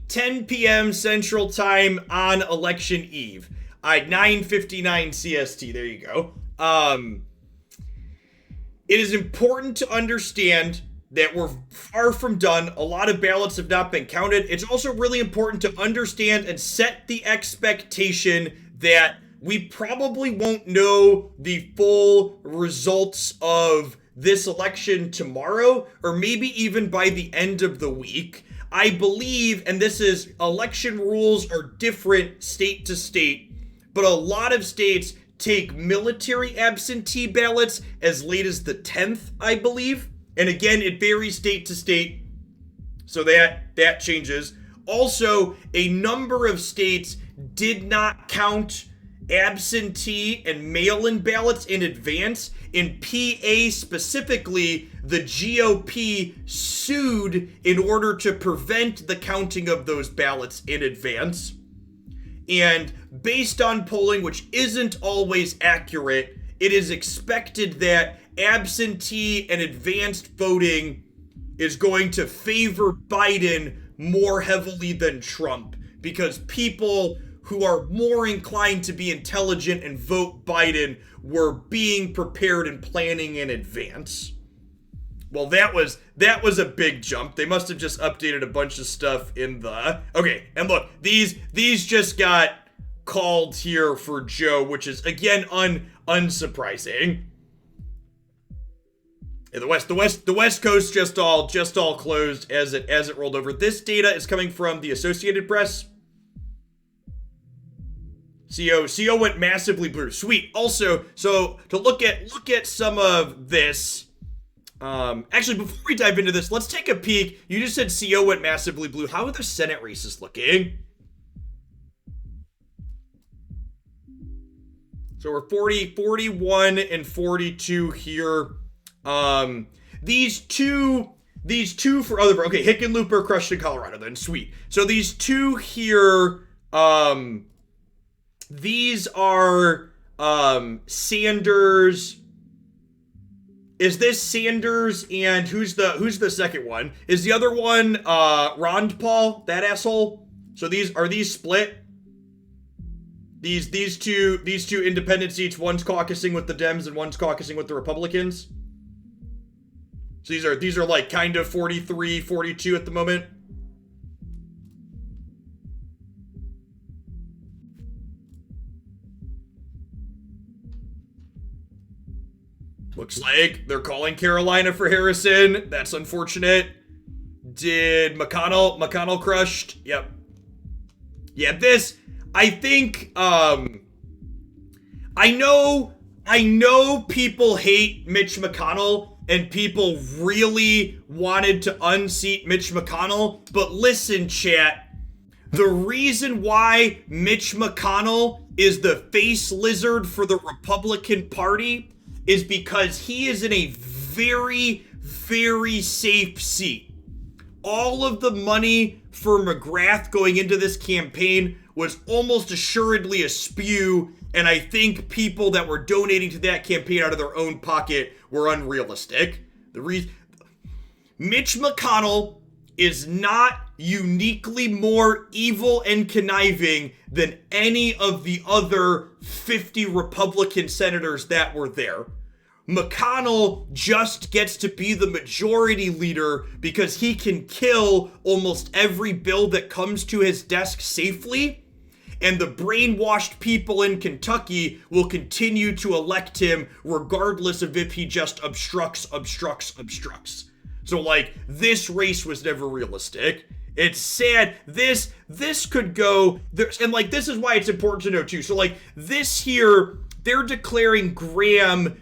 10 p.m. Central Time on election eve. 9:59 CST. There you go. It is important to understand that we're far from done. A lot of ballots have not been counted. It's also really important to understand and set the expectation that we probably won't know the full results of this election tomorrow, or maybe even by the end of the week. I believe, and this is, election rules are different state to state, but a lot of states take military absentee ballots as late as the 10th, I believe. And again, it varies state to state, so that changes. Also, a number of states did not count absentee and mail-in ballots in advance. In PA specifically, the GOP sued in order to prevent the counting of those ballots in advance. And based on polling, which isn't always accurate, it is expected that absentee and advanced voting is going to favor Biden more heavily than Trump, because people who are more inclined to be intelligent and vote Biden were being prepared and planning in advance. Well, that was a big jump. They must have just updated a bunch of stuff in the... Okay, and look, these just got called here for Joe, which is, again, unsurprising. Yeah, the West Coast just all closed as it rolled over. This data is coming from the Associated Press. CO went massively blue. Sweet. Also, so to look at some of this. Actually, before we dive into this, let's take a peek. You just said CO went massively blue. How are the Senate races looking? So we're 41 and 42 here. These two for other, okay, Hickenlooper crushed in Colorado then, sweet. So these two here, these are, Sanders. Is this Sanders and who's the second one? Is the other one, Ron Paul, that asshole? So are these split? These two independent seats, one's caucusing with the Dems and one's caucusing with the Republicans. So these are like kind of 43, 42 at the moment. Looks like they're calling Carolina for Harrison. That's unfortunate. Did McConnell crushed? Yep. Yeah, this, I think, I know people hate Mitch McConnell and people really wanted to unseat Mitch McConnell, but listen, chat, the reason why Mitch McConnell is the face lizard for the Republican Party is because he is in a very, very safe seat. All of the money for McGrath going into this campaign was almost assuredly a spew, and I think people that were donating to that campaign out of their own pocket were unrealistic. Mitch McConnell is not uniquely more evil and conniving than any of the other 50 Republican senators that were there. McConnell just gets to be the majority leader because he can kill almost every bill that comes to his desk safely, and the brainwashed people in Kentucky will continue to elect him regardless of if he just obstructs. So, like, this race was never realistic. It's sad. This could go, and, like, this is why it's important to know, too. So, like, this here, they're declaring Graham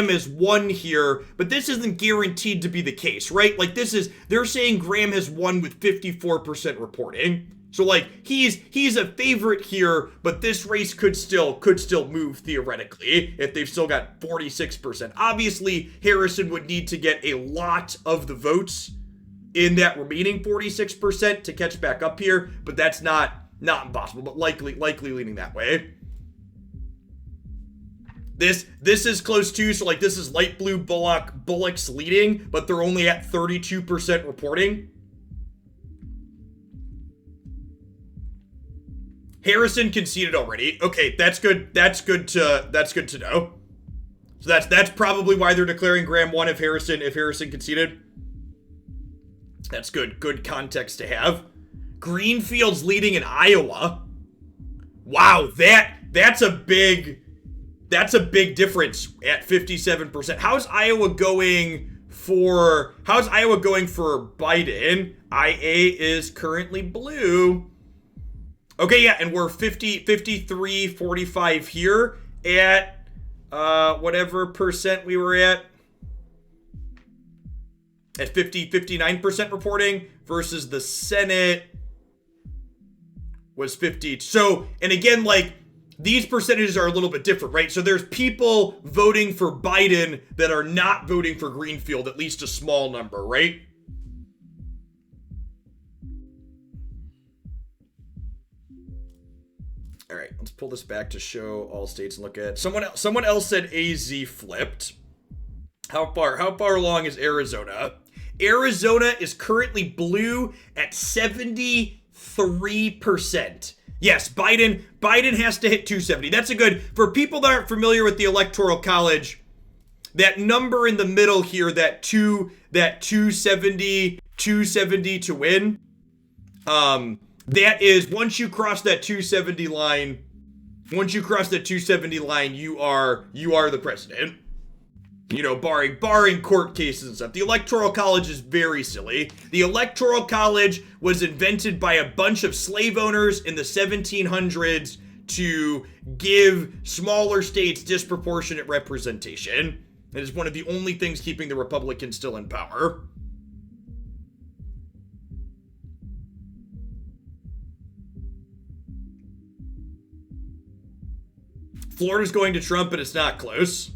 is won here, but this isn't guaranteed to be the case, right? Like, they're saying Graham has won with 54% reporting. So, like, he's a favorite here, but this race could still move theoretically if they've still got 46%. Obviously, Harrison would need to get a lot of the votes in that remaining 46% to catch back up here, but that's not impossible, but likely leaning that way. This is close too, so like this is light blue Bullock's leading, but they're only at 32% reporting. Harrison conceded already. Okay, that's good. That's good to know. So that's probably why they're declaring Graham won if Harrison conceded. That's good. Good context to have. Greenfield's leading in Iowa. Wow, that's a big difference at 57%. How's Iowa going for Biden? IA is currently blue. Okay, yeah, and we're 53, 45 here at whatever percent we were at 59% reporting versus the Senate was 50. So, and again, like, these percentages are a little bit different, right? So there's people voting for Biden that are not voting for Greenfield, at least a small number, right? All right, let's pull this back to show all states and look at someone else said AZ flipped. How far along is Arizona? Arizona is currently blue at 73%. Yes, Biden has to hit 270. That's a good, for people that aren't familiar with the Electoral College, that number in the middle here, that 270 to win, that is, once you cross that 270 line, you are the president. You know, barring court cases and stuff. The Electoral College is very silly. The Electoral College was invented by a bunch of slave owners in the 1700s to give smaller states disproportionate representation. It is one of the only things keeping the Republicans still in power. Florida's going to Trump, but it's not close.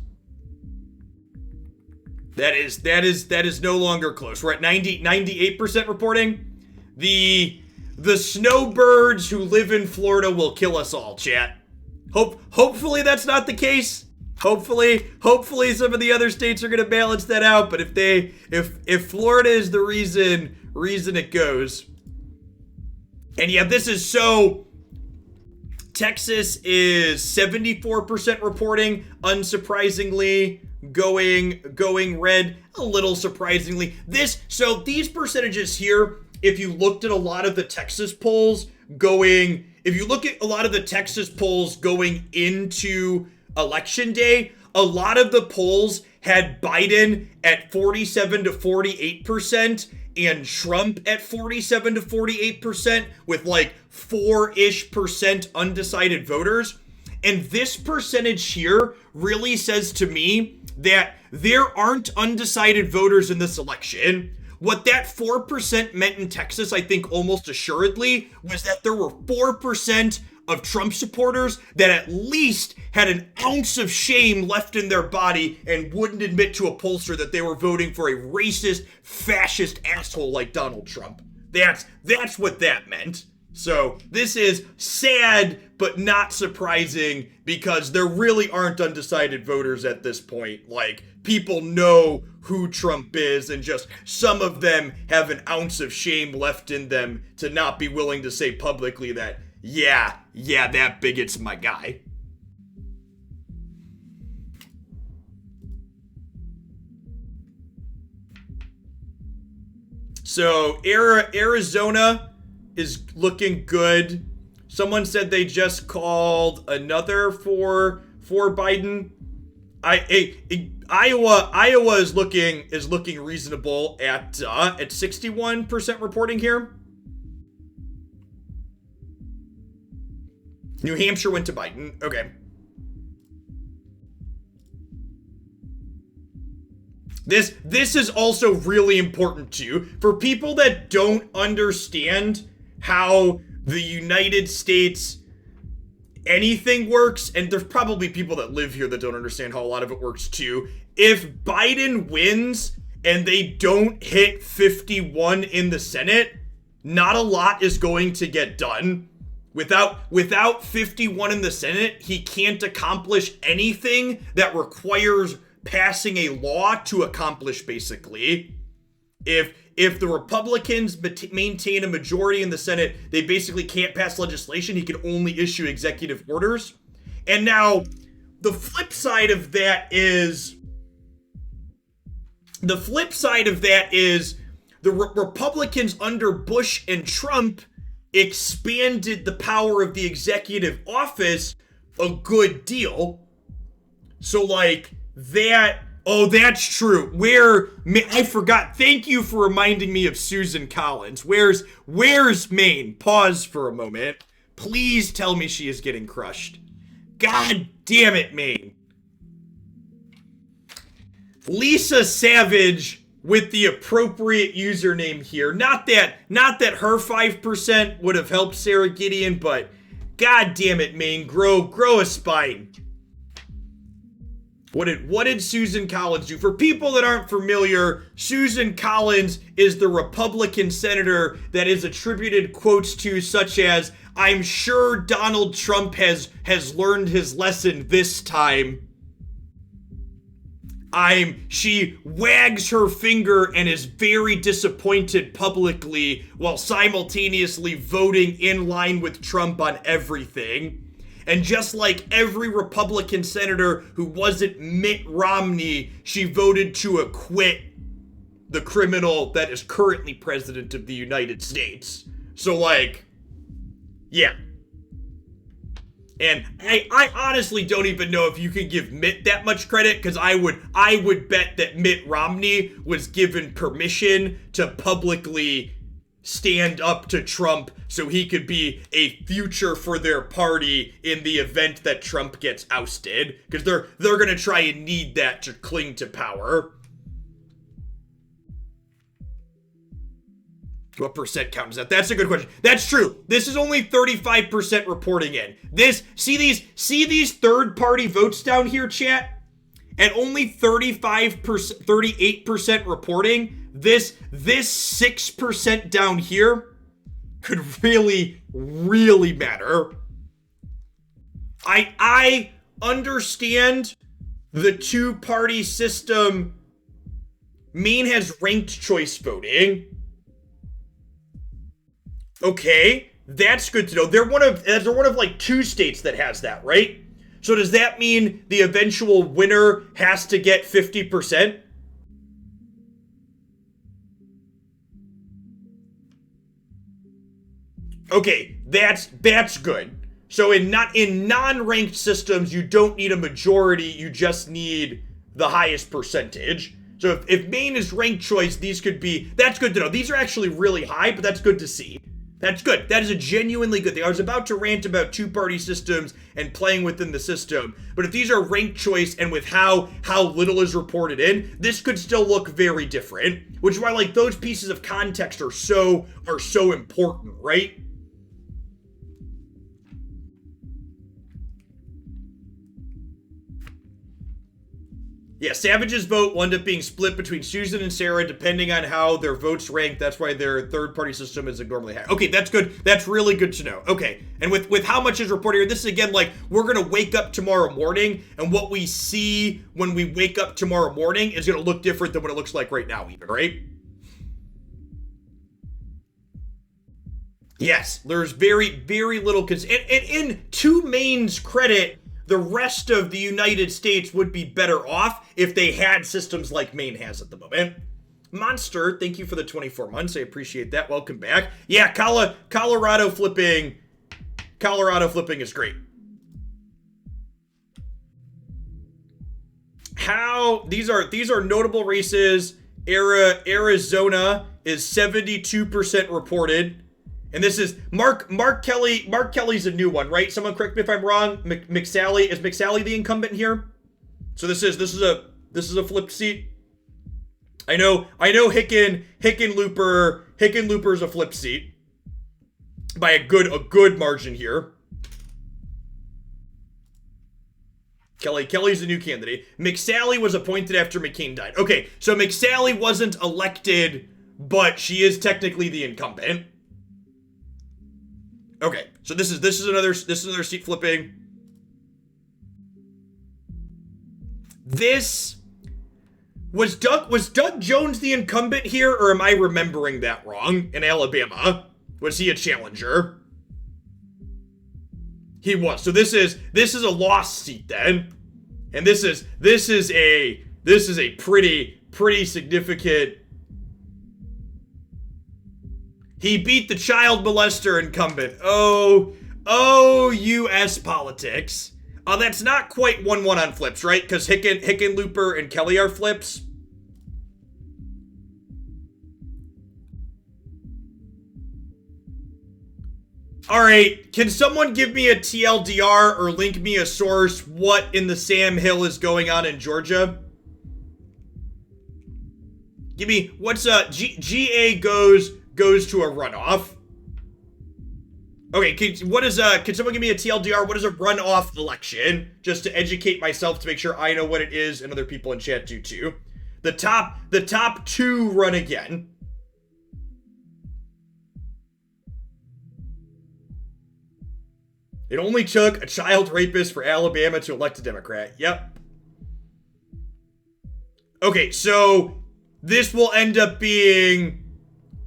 That is no longer close. We're at 98% reporting. The snowbirds who live in Florida will kill us all, chat. Hopefully that's not the case. Hopefully some of the other states are gonna balance that out. But if Florida is the reason it goes. And yeah, this is so. Texas is 74% reporting, unsurprisingly. Going red, a little surprisingly. So these percentages here, if you looked at a lot of the Texas polls going into election day, a lot of the polls had Biden at 47 to 48% and Trump at 47 to 48% with like 4-ish% undecided voters. And this percentage here really says to me that there aren't undecided voters in this election. What that 4% meant in Texas, I think almost assuredly, was that there were 4% of Trump supporters that at least had an ounce of shame left in their body and wouldn't admit to a pollster that they were voting for a racist, fascist asshole like Donald Trump. That's what that meant. So this is sad, but not surprising, because there really aren't undecided voters at this point. Like, people know who Trump is, and just some of them have an ounce of shame left in them to not be willing to say publicly that, yeah, that bigot's my guy. So Arizona is looking good. Someone said they just called another for Biden. Iowa is looking reasonable at 61% reporting here. New Hampshire went to Biden. Okay. This is also really important too for people that don't understand how the United States anything works, and there's probably people that live here that don't understand how a lot of it works too. If Biden wins and they don't hit 51 in the Senate, not a lot is going to get done. Without 51 in the Senate, he can't accomplish anything that requires passing a law to accomplish, basically. If if the Republicans maintain a majority in the Senate, they basically can't pass legislation. He can only issue executive orders. And now the flip side of that is the Republicans under Bush and Trump expanded the power of the executive office a good deal. So like that, oh, that's true. I forgot. Thank you for reminding me of Susan Collins. Where's Maine? Pause for a moment. Please tell me she is getting crushed. God damn it, Maine. Lisa Savage with the appropriate username here. Not that her 5% would have helped Sarah Gideon, but god damn it, Maine, grow a spine. What did Susan Collins do? For people that aren't familiar, Susan Collins is the Republican senator that is attributed quotes to such as, "I'm sure Donald Trump has learned his lesson this time." She wags her finger and is very disappointed publicly while simultaneously voting in line with Trump on everything. And just like every Republican senator who wasn't Mitt Romney, she voted to acquit the criminal that is currently president of the United States. So like, yeah. And I honestly don't even know if you can give Mitt that much credit, because I would bet that Mitt Romney was given permission to publicly stand up to Trump so he could be a future for their party in the event that Trump gets ousted, because they're gonna try and need that to cling to power. What percent count is that? That's a good question. That's true. This is only 35% reporting in. See these third-party votes down here, chat? At only 38% reporting, this 6% down here could really, really matter. I understand the two-party system. Maine has ranked choice voting. Okay, that's good to know. They're one of like 2 states that has that, right? So does that mean the eventual winner has to get 50%? Okay, that's good. So in non-ranked systems, you don't need a majority, you just need the highest percentage. So if Maine is ranked choice, that's good to know. These are actually really high, but that's good to see. That's good. That is a genuinely good thing. I was about to rant about two-party systems and playing within the system, but if these are ranked choice and with how little is reported in, this could still look very different, which is why like those pieces of context are so important, right? Yeah, Savage's vote will end up being split between Susan and Sarah depending on how their votes rank. That's why their third-party system is normally high. Okay, that's good. That's really good to know. Okay, and with how much is reported here, this is again like we're going to wake up tomorrow morning, and what we see when we wake up tomorrow morning is going to look different than what it looks like right now even, right? Yes, there's very, very little... And in to Maine's credit, the rest of the United States would be better off if they had systems like Maine has at the moment. Monster, thank you for the 24 months. I appreciate that. Welcome back. Yeah, Colorado flipping is great. These are notable races. Arizona is 72% reported. And this is Mark Kelly. Mark Kelly's a new one, right? Someone correct me if I'm wrong. McSally, is McSally the incumbent here? So this is a flipped seat. I know Hickenlooper's a flipped seat by a good margin here. Kelly's the new candidate. McSally was appointed after McCain died. Okay, so McSally wasn't elected, but she is technically the incumbent. Okay, so this is another seat flipping. Was Doug Jones the incumbent here, or am I remembering that wrong? In Alabama, was he a challenger? He was. So this is a lost seat then, and this is a pretty significant. He beat the child molester incumbent. Oh, U.S. politics. That's not quite 1-1 on flips, right? Because Hickenlooper and Kelly are flips. All right, can someone give me a TLDR or link me a source what in the Sam Hill is going on in Georgia? Give me, what's GA goes to a runoff. Okay, can someone give me a TLDR? What is a runoff election? Just to educate myself to make sure I know what it is and other people in chat do too. The top two run again. It only took a child rapist for Alabama to elect a Democrat. Yep. Okay, so this will end up being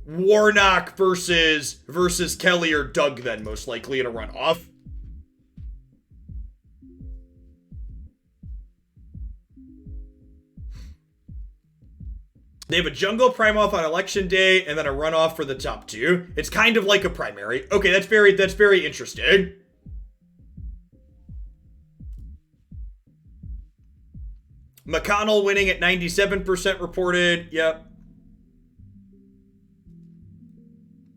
Warnock versus Kelly or Doug then, most likely in a runoff. They have a jungle prime-off on election day and then a runoff for the top two. It's kind of like a primary. Okay, that's very interesting. McConnell winning at 97% reported. Yep.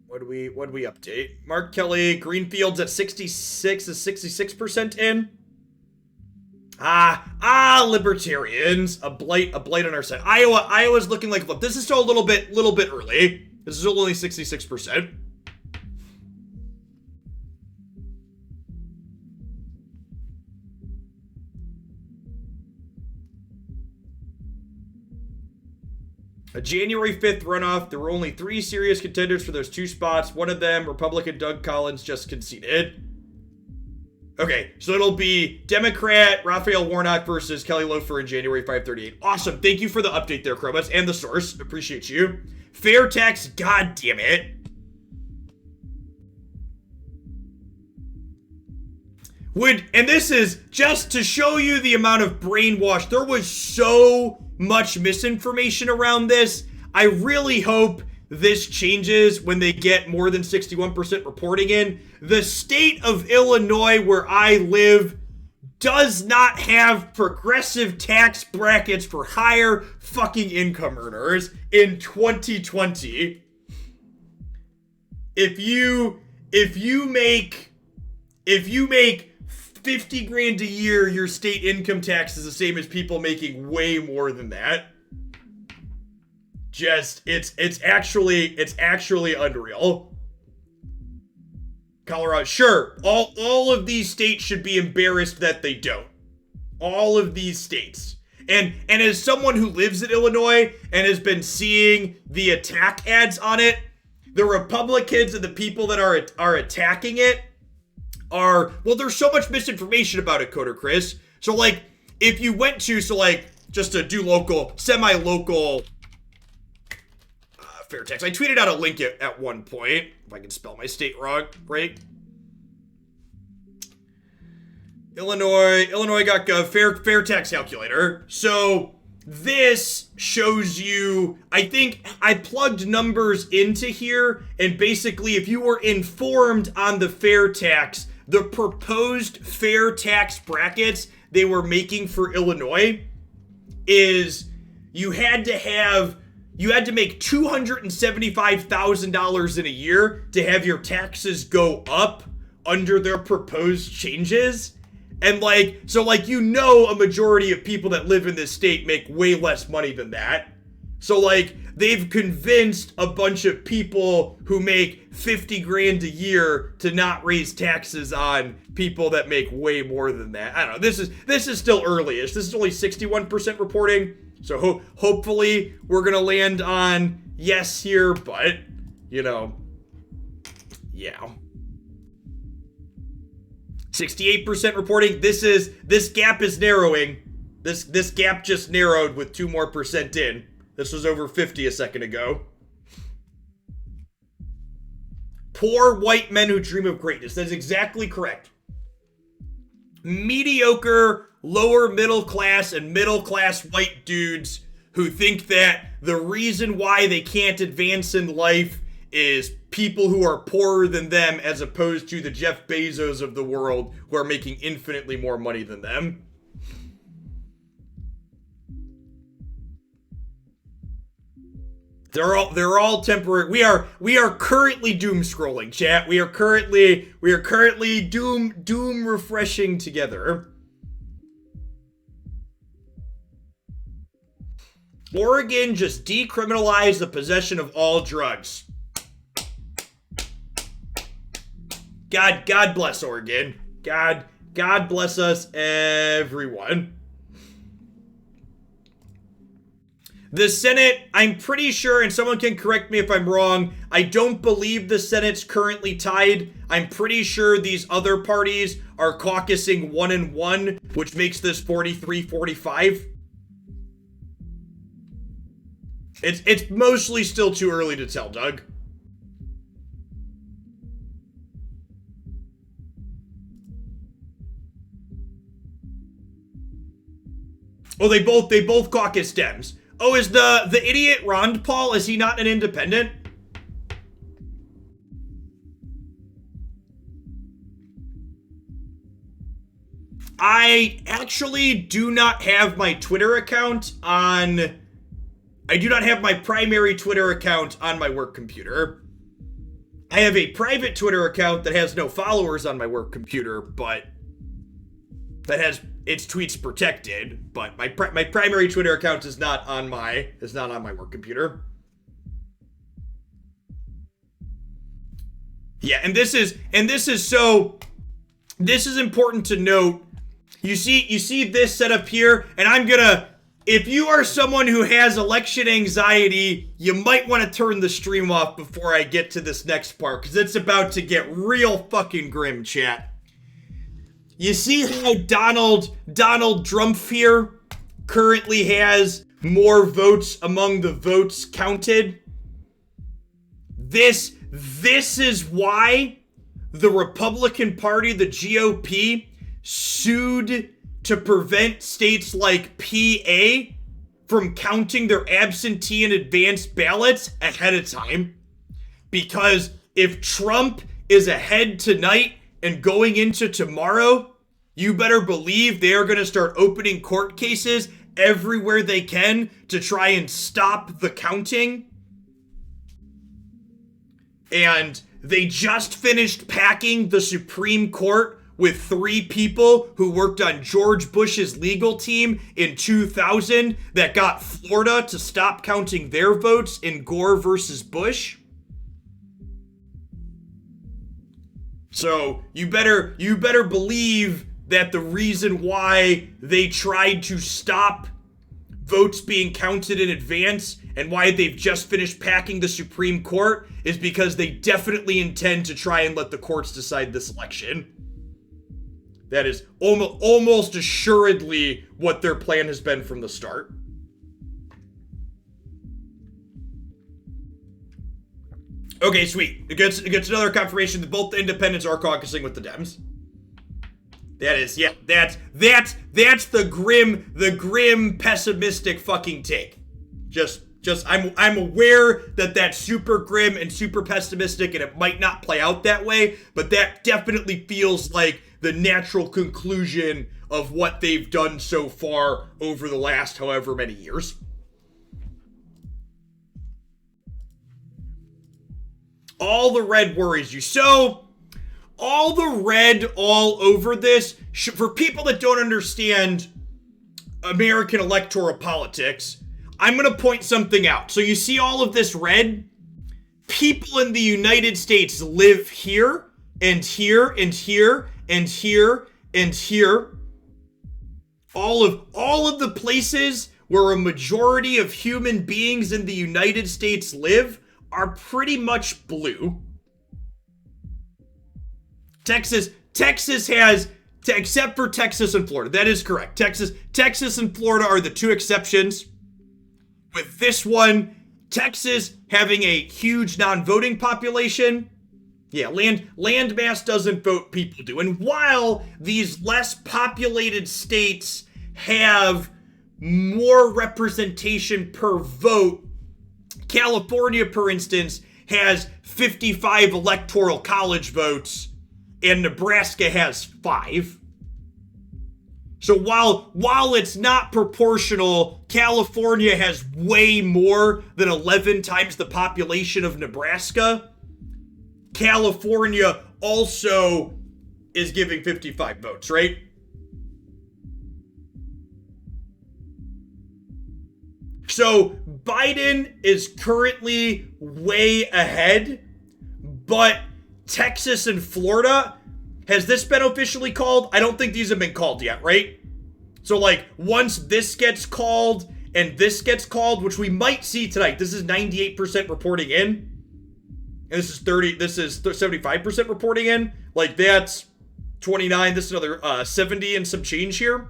What do we update? Mark Kelly, Greenfield's at 66, is 66% in. Libertarians. A blight on our side. Iowa's looking like a flip. This is still a little bit early. This is only 66%. A January 5th runoff. There were only 3 serious contenders for those 2 spots. One of them, Republican Doug Collins, just conceded. Okay, so it'll be Democrat Raphael Warnock versus Kelly Loeffler in January 538. Awesome. Thank you for the update there, Chromos, and the source. Appreciate you. Fair tax, god damn it. And this is just to show you the amount of brainwash. There was so much misinformation around this. I really hope this changes when they get more than 61% reporting in. The state of Illinois, where I live, does not have progressive tax brackets for higher fucking income earners in 2020. If you make 50 grand a year, your state income tax is the same as people making way more than that. Just, it's actually unreal. Colorado, sure, all of these states should be embarrassed that they don't. All of these states. And as someone who lives in Illinois and has been seeing the attack ads on it, the Republicans and the people that are attacking it well, there's so much misinformation about it, Coder Chris. So, like, if you went to, just to do semi-local fair tax. I tweeted out a link at one point, if I can spell my state wrong, right? Illinois got a fair tax calculator. So this shows you, I think I plugged numbers into here, and basically if you were informed on the fair tax, the proposed fair tax brackets they were making for Illinois is you had to make $275,000 in a year to have your taxes go up under their proposed changes. And a majority of people that live in this state make way less money than that. So they've convinced a bunch of people who make 50 grand a year to not raise taxes on people that make way more than that. I don't know. This is still early-ish. This is only 61% reporting. So hopefully we're going to land on yes here, but, yeah. 68% reporting. This gap is narrowing. This gap just narrowed with 2% more in. This was over 50 a second ago. Poor white men who dream of greatness. That's exactly correct. Mediocre, lower middle class, and middle class white dudes who think that the reason why they can't advance in life is people who are poorer than them, as opposed to the Jeff Bezos of the world who are making infinitely more money than them. They're all temporary. We are currently doom scrolling, chat. We are currently doom refreshing together. Oregon just decriminalized the possession of all drugs. God bless Oregon. God bless us, everyone. The Senate, I'm pretty sure, and someone can correct me if I'm wrong, I don't believe the Senate's currently tied. I'm pretty sure these other parties are caucusing 1-1, which makes this 43-45. It's mostly still too early to tell, Doug. Oh, they both caucus Dems. Oh, is the idiot Rond Paul, is he not an independent? I actually do not have my Twitter account on... I do not have my primary Twitter account on my work computer. I have a private Twitter account that has no followers on my work computer, but that has its tweets protected. But my primary Twitter account is not on my work computer. Yeah, and this is important to note. You see this setup here, and I'm gonna, if you are someone who has election anxiety, you might want to turn the stream off before I get to this next part, because it's about to get real fucking grim, chat. You see how Donald Trump here currently has more votes among the votes counted? This is why the Republican Party, the GOP, sued to prevent states like PA from counting their absentee and advanced ballots ahead of time. Because if Trump is ahead tonight and going into tomorrow, you better believe they are going to start opening court cases everywhere they can to try and stop the counting. And they just finished packing the Supreme Court with 3 people who worked on George Bush's legal team in 2000 that got Florida to stop counting their votes in Gore versus Bush. So you better believe that the reason why they tried to stop votes being counted in advance and why they've just finished packing the Supreme Court is because they definitely intend to try and let the courts decide this election. That is almost assuredly what their plan has been from the start. Okay, sweet. It gets another confirmation that both the independents are caucusing with the Dems. That is, yeah, that's the grim, pessimistic fucking take. I'm aware that that's super grim and super pessimistic, and it might not play out that way, but that definitely feels like the natural conclusion of what they've done so far over the last however many years. All the red worries you. So, all the red all over this, for people that don't understand American electoral politics, I'm going to point something out. So you see all of this red? People in the United States live here, and here, and here, and here, and here. All of the places where a majority of human beings in the United States live are pretty much blue. Texas has Except for Texas and Florida. That is correct. Texas and Florida are the two exceptions. With this one, Texas having a huge non-voting population. Yeah, land mass doesn't vote, people do. And while these less populated states have more representation per vote, California, for instance, has 55 electoral college votes, and Nebraska has 5. So while it's not proportional, California has way more than 11 times the population of Nebraska. California also is giving 55 votes, right? So Biden is currently way ahead, but Texas and Florida, has this been officially called? I don't think these have been called yet, right? So like once this gets called and this gets called, which we might see tonight, this is 98% reporting in. And this is 75% reporting in. Like that's 29, this is another 70 and some change here.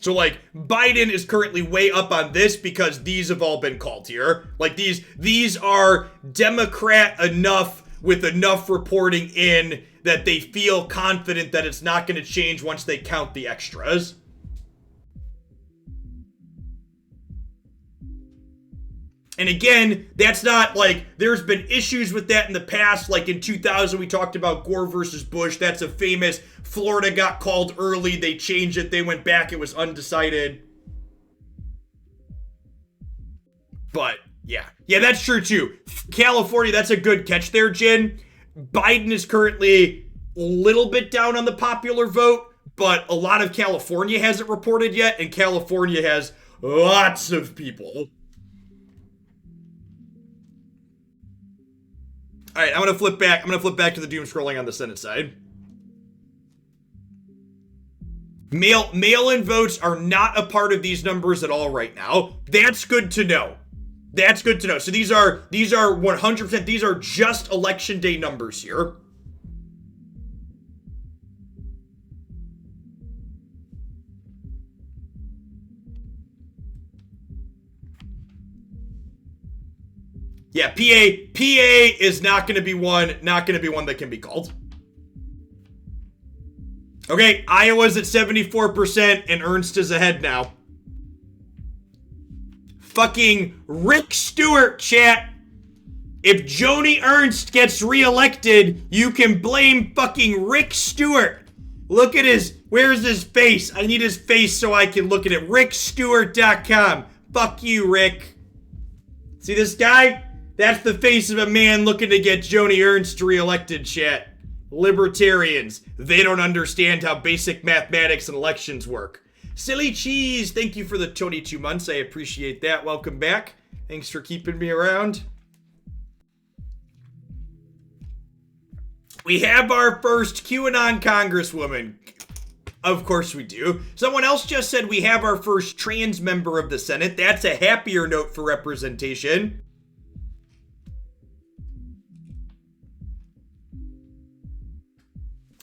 So like Biden is currently way up on this because these have all been called here. Like these are Democrat enough with enough reporting in that they feel confident that it's not going to change once they count the extras. And again, that's not like, there's been issues with that in the past. Like in 2000, we talked about Gore versus Bush. That's a famous, Florida got called early. They changed it. They went back. It was undecided. But yeah, that's true too. California, that's a good catch there, Jen. Biden is currently a little bit down on the popular vote, but a lot of California hasn't reported yet. And California has lots of people. All right, I'm gonna flip back to the doom scrolling on the Senate side. Mail-in votes are not a part of these numbers at all right now. That's good to know. So these are 100%. These are just election day numbers here. Yeah, PA is not going to be one that can be called. Okay, Iowa's at 74% and Ernst is ahead now. Fucking Rick Stewart, chat. If Joni Ernst gets reelected, you can blame fucking Rick Stewart. Look at where's his face? I need his face so I can look at it. RickStewart.com. Fuck you, Rick. See this guy? That's the face of a man looking to get Joni Ernst reelected, chat. Libertarians. They don't understand how basic mathematics and elections work. Silly Cheese, thank you for the 22 months. I appreciate that. Welcome back. Thanks for keeping me around. We have our first QAnon congresswoman. Of course we do. Someone else just said we have our first trans member of the Senate. That's a happier note for representation.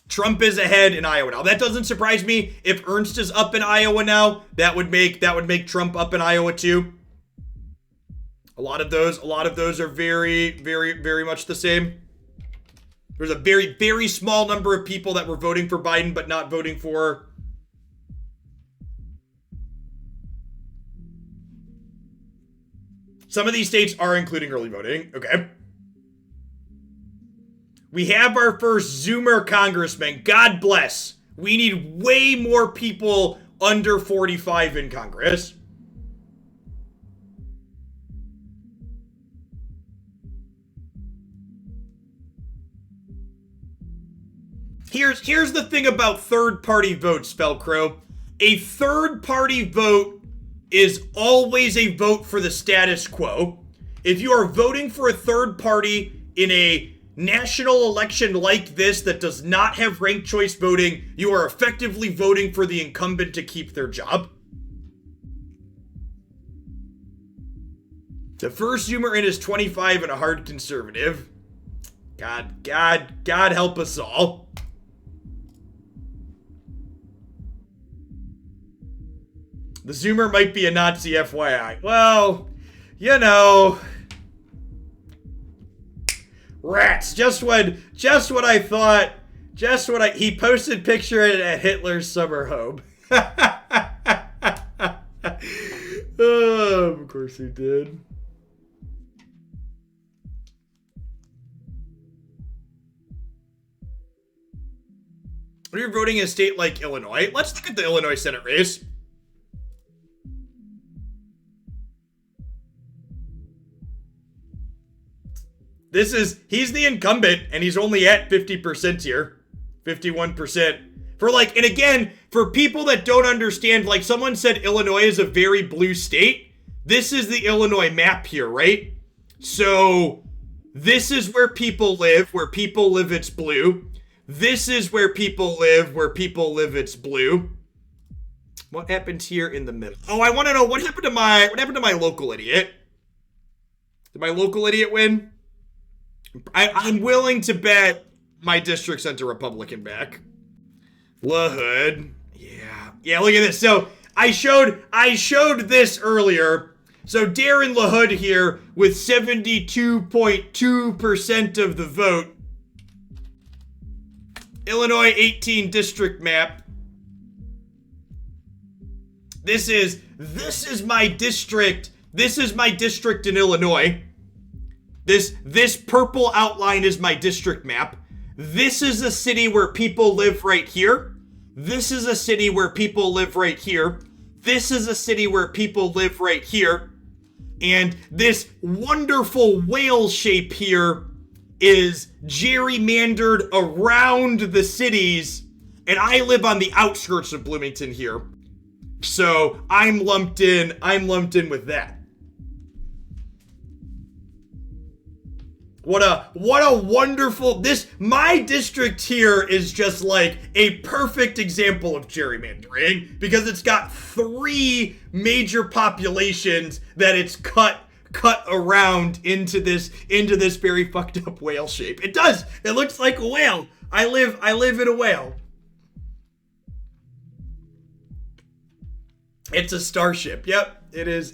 Trump is ahead in Iowa now. That doesn't surprise me. If Ernst is up in Iowa now, that would make Trump up in Iowa too. A lot of those are very, very, very much the same. There's a very, very small number of people that were voting for Biden but not voting for. Some of these states are including early voting. Okay. We have our first Zoomer congressman. God bless. We need way more people under 45 in Congress. Here's the thing about third-party votes, Velcro. A third-party vote is always a vote for the status quo. If you are voting for a third party in a national election like this that does not have ranked choice voting, you are effectively voting for the incumbent to keep their job. The first Zoomer in is 25 and a hard conservative. God help us all. The Zoomer might be a Nazi, FYI. Well, you know. Rats. Just what I thought. He posted picture at Hitler's summer home. Oh, of course he did. When you're voting in a state like Illinois, let's look at the Illinois Senate race. He's the incumbent, and he's only at 50% here. 51%. And again, for people that don't understand, like someone said Illinois is a very blue state. This is the Illinois map here, right? So this is where people live. Where people live, it's blue. This is where people live. Where people live, it's blue. What happened here in the middle? Oh, I want to know what happened to my local idiot. Did my local idiot win? I'm willing to bet my district sent a Republican back. LaHood. Yeah, look at this. So I showed this earlier. So Darren LaHood here with 72.2% of the vote. Illinois 18 district map. This is my district. This is my district in Illinois. This purple outline is my district map. This is a city where people live right here. This is a city where people live right here. This is a city where people live right here. And this wonderful whale shape here is gerrymandered around the cities. And I live on the outskirts of Bloomington here. So I'm lumped in with that. What a wonderful, my district here is just like a perfect example of gerrymandering because it's got 3 major populations that it's cut around into this very fucked up whale shape. It does. It looks like a whale. I live in a whale. It's a starship. Yep, it is.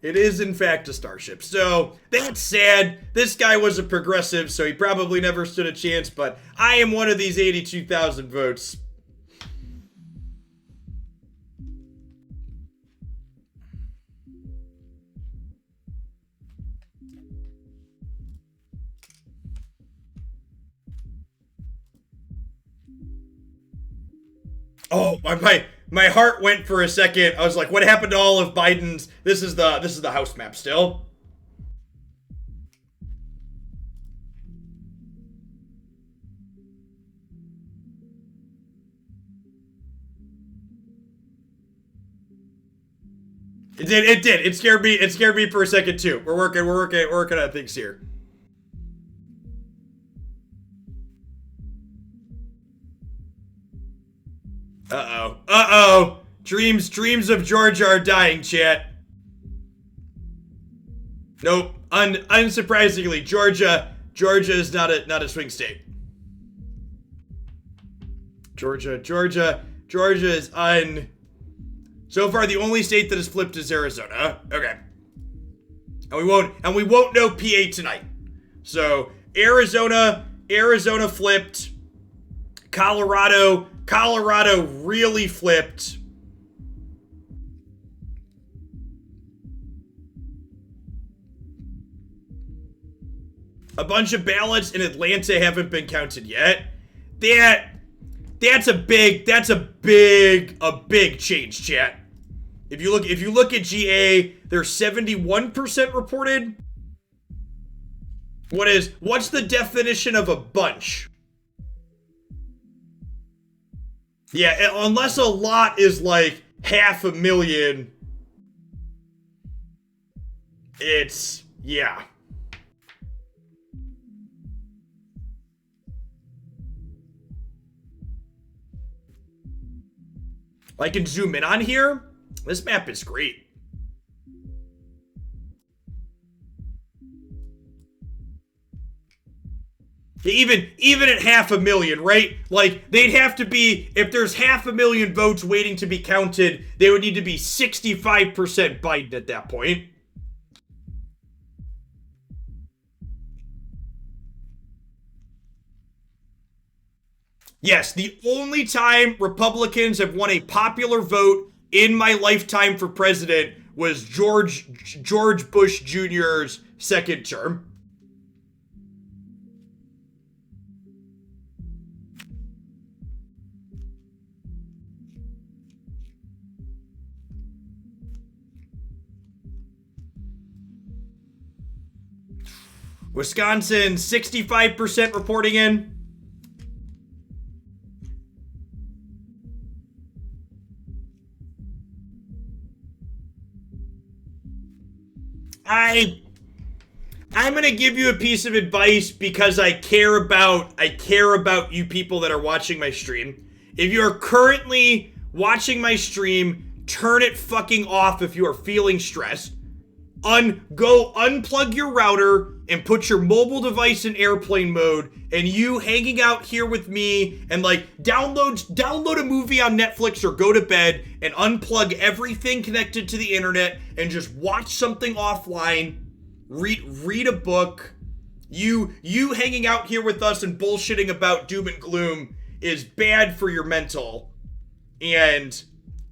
It is, in fact, a starship. So, that's sad. This guy was a progressive, so he probably never stood a chance, but I am one of these 82,000 votes. Oh, my heart went for a second. I was like, what happened to all of Biden's? This is the House map still. It did. It scared me for a second too. We're working on things here. Uh-oh. Dreams of Georgia are dying, chat. Nope. Unsurprisingly, Georgia is not a swing state. Georgia is so far the only state that has flipped is Arizona. Okay. And we won't know PA tonight. So Arizona flipped. Colorado really flipped. A bunch of ballots in Atlanta haven't been counted yet. That's a big change, chat. If you look at GA, they're 71% reported. What's the definition of a bunch? Yeah, unless a lot is like 500,000, yeah. I can zoom in on here. This map is great. Even at 500,000, right? Like, they'd have to be, if there's 500,000 votes waiting to be counted, they would need to be 65% Biden at that point. Yes, the only time Republicans have won a popular vote in my lifetime for president was George Bush Jr.'s second term. Wisconsin, 65% reporting in. I'm going to give you a piece of advice because I care about you people that are watching my stream. If you are currently watching my stream, turn it fucking off if you are feeling stressed. Go unplug your router and put your mobile device in airplane mode, and you hanging out here with me and like download a movie on Netflix or go to bed and unplug everything connected to the internet and just watch something offline. Read a book. You hanging out here with us and bullshitting about doom and gloom is bad for your mental, and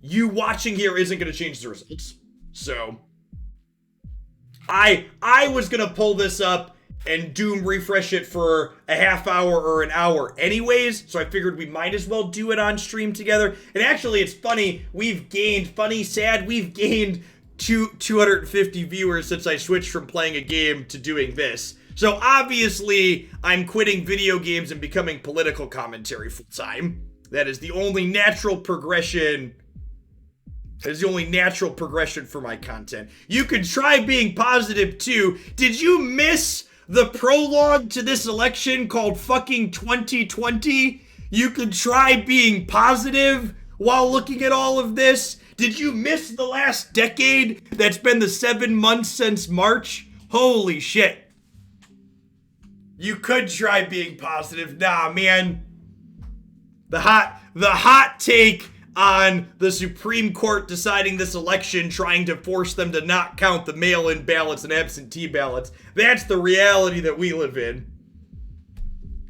you watching here isn't going to change the results. So I was gonna pull this up and doom refresh it for a half hour or an hour anyways, so I figured we might as well do it on stream together. And actually, it's funny, we've gained 250 viewers since I switched from playing a game to doing this. So obviously, I'm quitting video games and becoming political commentary full time. That is the only natural progression. It's the only natural progression for my content. You can try being positive too. Did you miss the prologue to this election called fucking 2020? You could try being positive while looking at all of this. Did you miss the last decade that's been the 7 months since March? Holy shit. You could try being positive. Nah, man. The hot take on the Supreme Court deciding this election, trying to force them to not count the mail-in ballots and absentee ballots. That's the reality that we live in.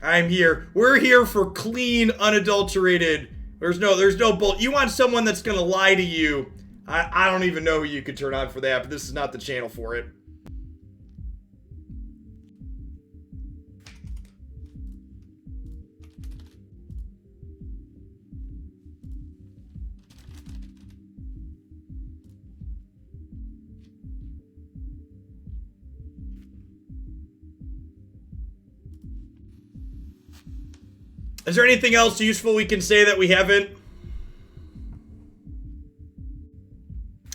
I'm here. We're here for clean, unadulterated. There's no bull. You want someone that's gonna lie to you. I don't even know who you could turn on for that, but this is not the channel for it. Is there anything else useful we can say that we haven't?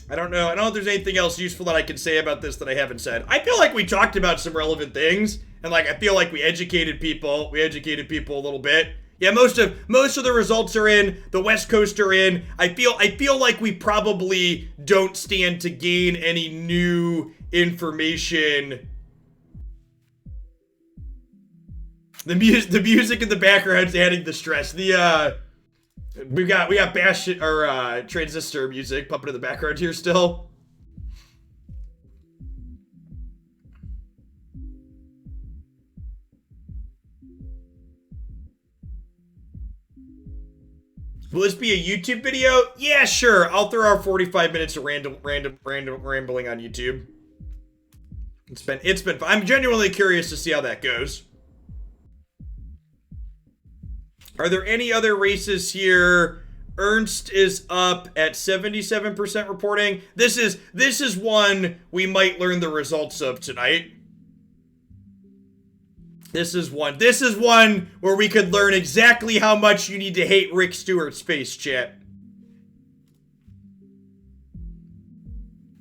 I don't know. I don't know if there's anything else useful that I can say about this that I haven't said. I feel like we talked about some relevant things, and like I feel like we educated people. We educated people a little bit. Yeah, most of the results are in. The West Coast are in. I feel like we probably don't stand to gain any new information. The music in the background's adding the stress. We got bash or transistor music pumping in the background here still. Will this be a YouTube video? Yeah, sure. I'll throw our 45 minutes of random rambling on YouTube. It's been fun. I'm genuinely curious to see how that goes. Are there any other races here? Ernst is up at 77% reporting. This is one we might learn the results of tonight. This is one where we could learn exactly how much you need to hate Rick Stewart's face, chat.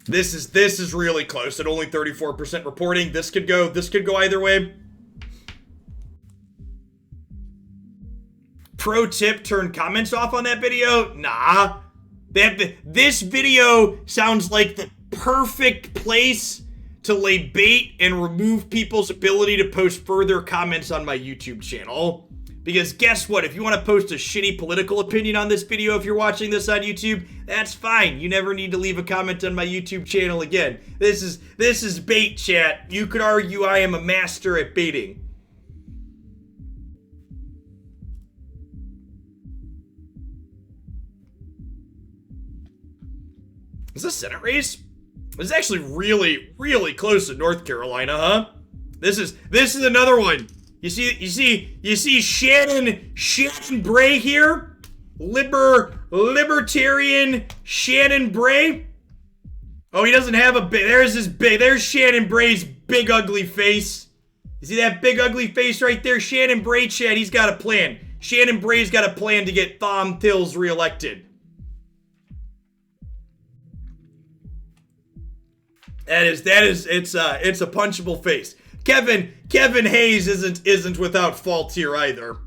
This is really close at only 34% reporting. This could go either way. Pro tip, turn comments off on that video? Nah. This video sounds like the perfect place to lay bait and remove people's ability to post further comments on my YouTube channel. Because guess what? If you want to post a shitty political opinion on this video, if you're watching this on YouTube, that's fine. You never need to leave a comment on my YouTube channel again. This is bait, chat. You could argue I am a master at baiting. Is this a Senate race? This is actually really, really close to North Carolina, huh? This is another one. You see Shannon Bray here? Libertarian Shannon Bray? Oh, he doesn't have a big, there's Shannon Bray's big ugly face. You see that big ugly face right there? Shannon Bray, chat, he's got a plan. Shannon Bray's got a plan to get Thom Tillis reelected. It's a punchable face. Kevin Hayes isn't without fault here either.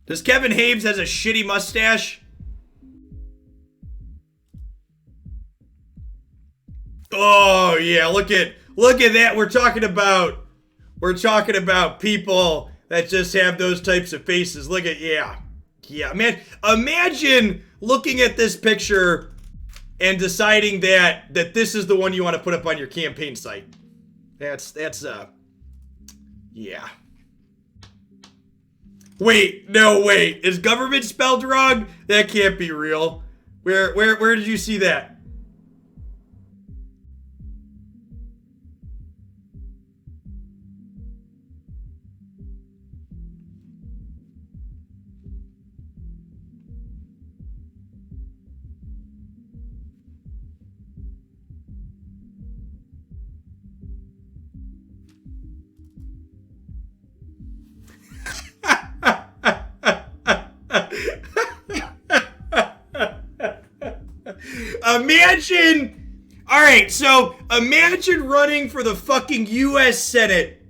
Does Kevin Hayes has a shitty mustache? Oh yeah, look at that. We're talking about people that just have those types of faces. Look at yeah, man. Imagine looking at this picture and deciding that this is the one you want to put up on your campaign site. That's yeah. Wait, is government spelled wrong? That can't be real. Where did you see that? Imagine running for the fucking US Senate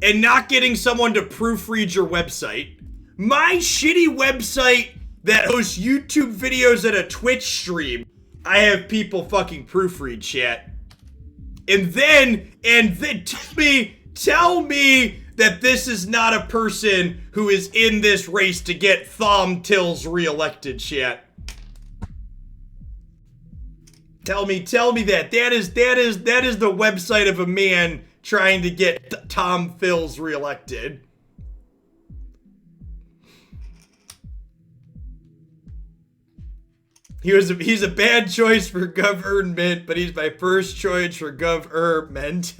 and not getting someone to proofread your website. My shitty website that hosts YouTube videos and a Twitch stream, I have people fucking proofread, chat. And then tell me that this is not a person who is in this race to get Thom Tillis reelected, chat. Tell me that. That is the website of a man trying to get Thom Tillis reelected. He's a bad choice for government, but he's my first choice for government.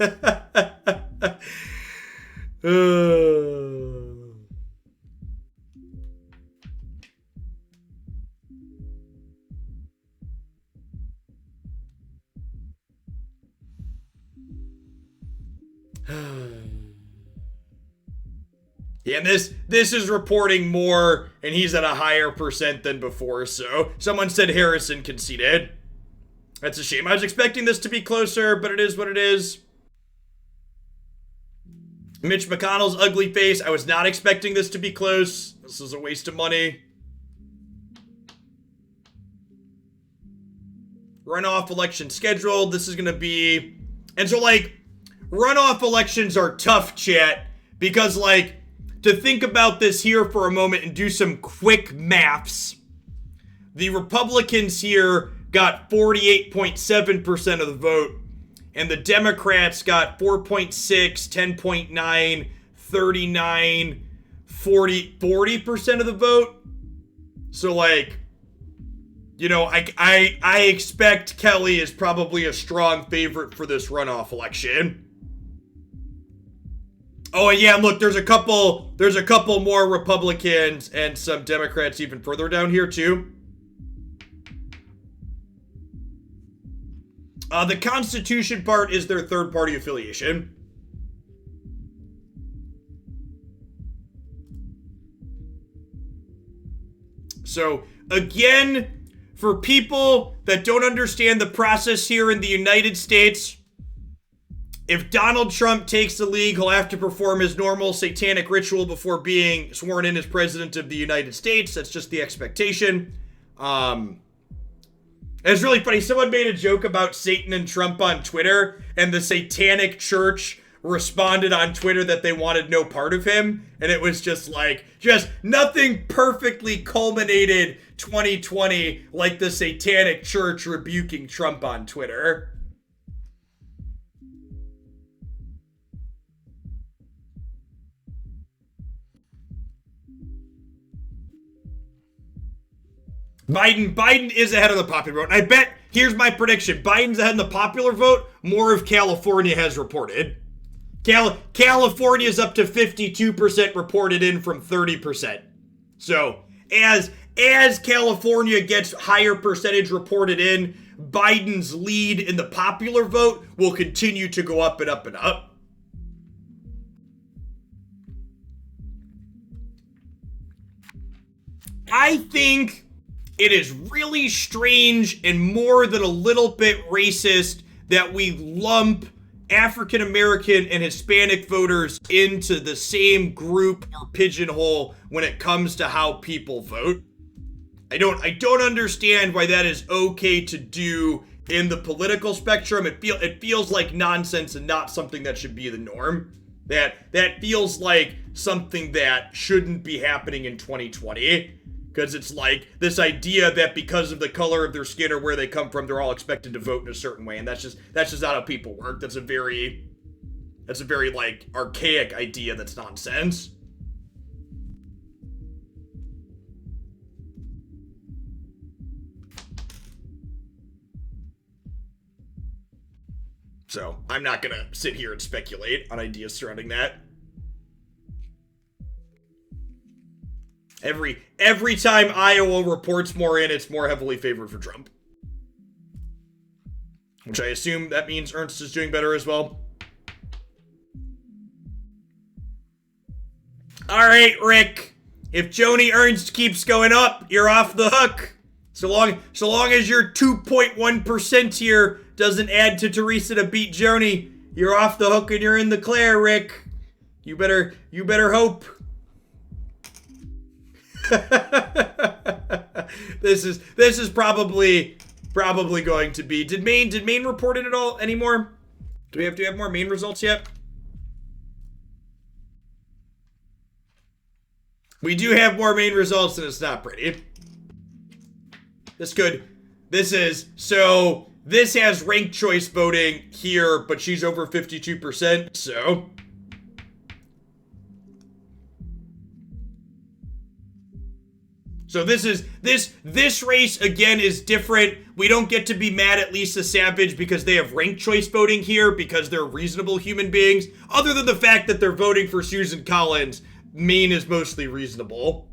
Yeah, and this is reporting more, and he's at a higher percent than before, so someone said Harrison conceded. That's a shame. I was expecting this to be closer, but it is what it is. Mitch McConnell's ugly face. I was not expecting this to be close. This is a waste of money. Runoff election scheduled. This is going to be... And so, like, runoff elections are tough, chat, because, like, to think about this here for a moment and do some quick maths, the Republicans here got 48.7% of the vote, and the Democrats got 4.6, 10.9, 39, 40% of the vote. So, like, you know, I expect Kelly is probably a strong favorite for this runoff election. Oh, and yeah, look, there's a couple more Republicans and some Democrats even further down here too. The Constitution part is their third party affiliation. So, again, for people that don't understand the process here in the United States, if Donald Trump takes the lead, he'll have to perform his normal satanic ritual before being sworn in as president of the United States. That's just the expectation. It's really funny. Someone made a joke about Satan and Trump on Twitter, and the Satanic Church responded on Twitter that they wanted no part of him. And it was just like, just nothing perfectly culminated 2020 like the Satanic Church rebuking Trump on Twitter. Biden is ahead of the popular vote. And I bet, here's my prediction. Biden's ahead in the popular vote. More of California has reported. California is up to 52% reported in from 30%. So as California gets higher percentage reported in, Biden's lead in the popular vote will continue to go up and up and up. I think it is really strange and more than a little bit racist that we lump African American and Hispanic voters into the same group or pigeonhole when it comes to how people vote. I don't understand why that is okay to do in the political spectrum. It feels like nonsense and not something that should be the norm. That feels like something that shouldn't be happening in 2020. Because it's like this idea that because of the color of their skin or where they come from, they're all expected to vote in a certain way, and that's just not how people work. That's a very like archaic idea. That's nonsense. So I'm not gonna sit here and speculate on ideas surrounding that. Every time Iowa reports more in, it's more heavily favored for Trump. Which I assume that means Ernst is doing better as well. All right, Rick. If Joni Ernst keeps going up, you're off the hook. So long as your 2.1% here doesn't add to Teresa to beat Joni, you're off the hook and you're in the clear, Rick. You better hope. This is probably going to be. Did Maine report it at all anymore? Do we have more Maine results yet? We do have more Maine results, and it's not pretty. This has ranked choice voting here, but she's over 52%, so. So this race again is different. We don't get to be mad at Lisa Savage because they have ranked choice voting here because they're reasonable human beings. Other than the fact that they're voting for Susan Collins, Maine is mostly reasonable.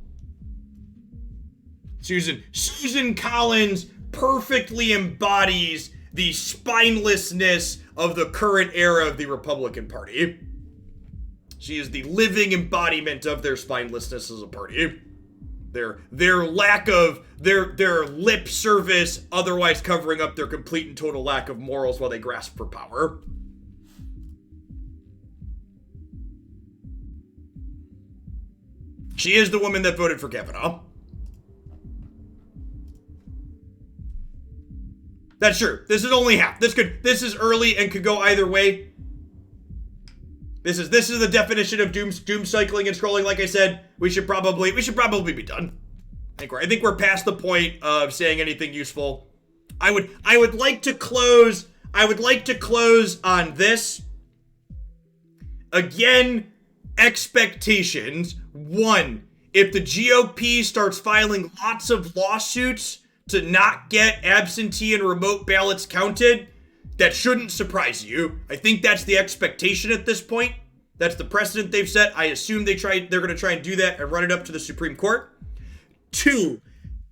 Susan Collins perfectly embodies the spinelessness of the current era of the Republican Party. She is the living embodiment of their spinelessness as a party. Their lack of their lip service, otherwise covering up their complete and total lack of morals while they grasp for power. She is the woman that voted for Kavanaugh. That's true. This is only half. This is early and could go either way. This is the definition of doom cycling and scrolling. Like I said, we should probably be done. I think we're past the point of saying anything useful. I would like to close on this. Again, expectations. 1, if the GOP starts filing lots of lawsuits to not get absentee and remote ballots counted, that shouldn't surprise you. I think that's the expectation at this point. That's the precedent they've set. I assume they're going to try and do that and run it up to the Supreme Court. 2,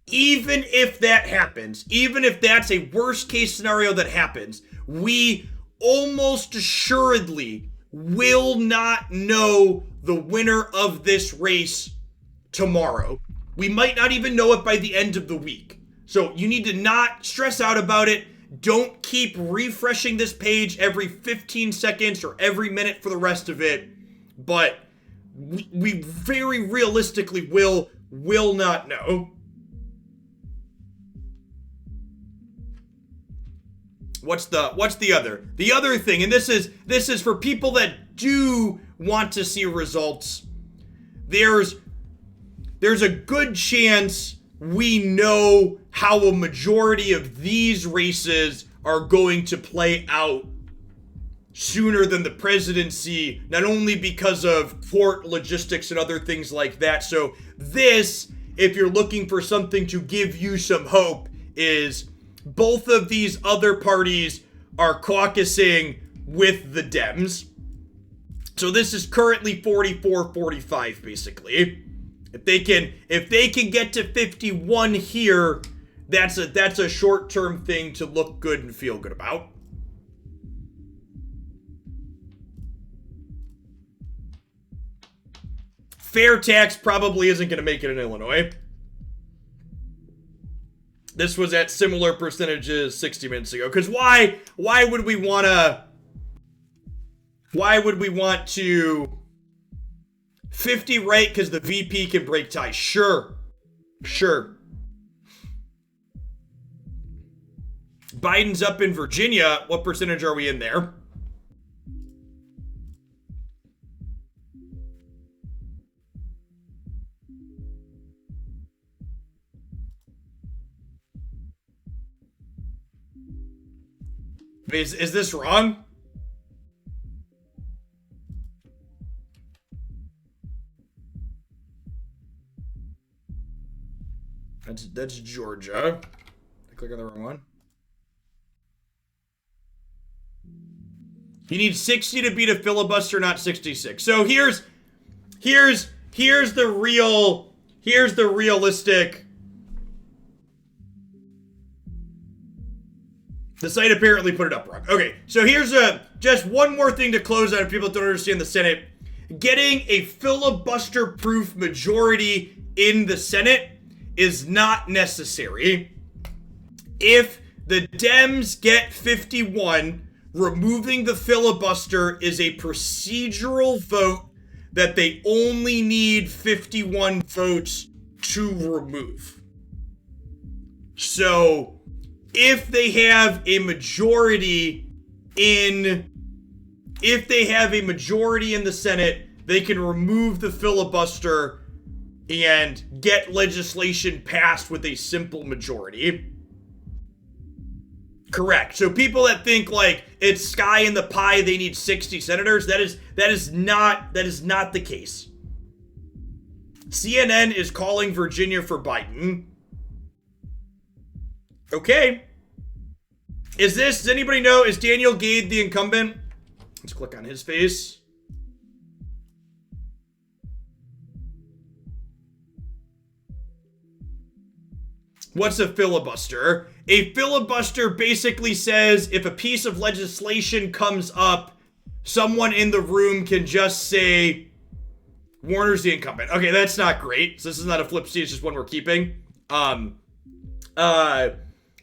even if that happens, even if that's a worst case scenario that happens, we almost assuredly will not know the winner of this race tomorrow. We might not even know it by the end of the week. So you need to not stress out about it. Don't keep refreshing this page every 15 seconds or every minute for the rest of it. But we very realistically will not know. What's the other? The other thing, and this is for people that do want to see results. There's a good chance we know how a majority of these races are going to play out sooner than the presidency, not only because of court logistics and other things like that. So this, if you're looking for something to give you some hope, is both of these other parties are caucusing with the Dems. So this is currently 44-45 basically. If they can get to 51 here, that's a short-term thing to look good and feel good about. Fair tax probably isn't going to make it in Illinois. This was at similar percentages 60 minutes ago. Because why would we want to 50 right because the VP can break ties? Sure. Biden's up in Virginia. What percentage are we in there? Is this wrong? That's Georgia. I click on the wrong one. You need 60 to beat a filibuster, not 66. So here's the realistic. The site apparently put it up wrong. Okay, so here's just one more thing to close out if people don't understand the Senate. Getting a filibuster-proof majority in the Senate is not necessary. If the Dems get 51, removing the filibuster is a procedural vote that they only need 51 votes to remove. So if they have a majority in the Senate, they can remove the filibuster and get legislation passed with a simple majority. Correct. So people that think like it's sky in the pie, they need 60 senators, that is not the case. CNN is calling Virginia for Biden. Okay. Does anybody know, is Daniel Gade the incumbent? Let's click on his face. What's a filibuster? A filibuster basically says if a piece of legislation comes up, someone in the room can just say, Warner's the incumbent. Okay, that's not great. So this is not a flip seat, it's just one we're keeping.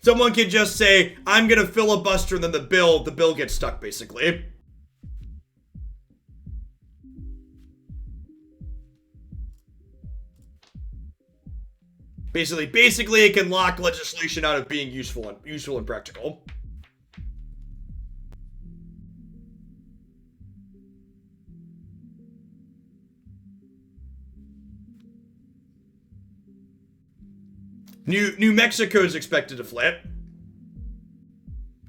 Someone can just say, I'm gonna filibuster, and then the bill gets stuck, basically. Basically, it can lock legislation out of being useful and practical. New Mexico is expected to flip.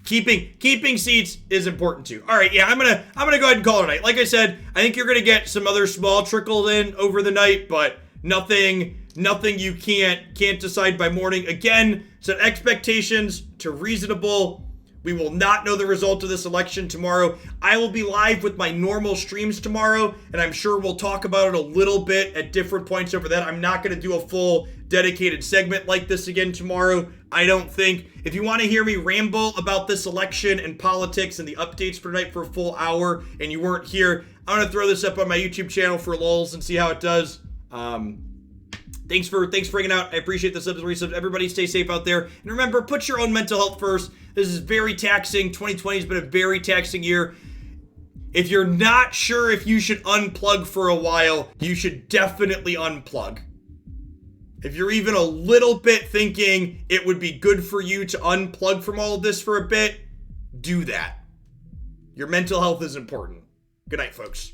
Keeping seats is important too. All right, yeah, I'm gonna go ahead and call it a night. Like I said, I think you're gonna get some other small trickles in over the night, but nothing you can't decide by morning. Again, set expectations to reasonable. We will not know the result of this election tomorrow. I will be live with my normal streams tomorrow, and I'm sure we'll talk about it a little bit at different points over that. I'm not going to do a full dedicated segment like this again tomorrow, I don't think. If you want to hear me ramble about this election and politics and the updates for tonight for a full hour, and you weren't here, I'm going to throw this up on my YouTube channel for lulz and see how it does. Thanks for hanging out. I appreciate the subs and resubs. Everybody stay safe out there. And remember, put your own mental health first. This is very taxing. 2020 has been a very taxing year. If you're not sure if you should unplug for a while, you should definitely unplug. If you're even a little bit thinking it would be good for you to unplug from all of this for a bit, do that. Your mental health is important. Good night, folks.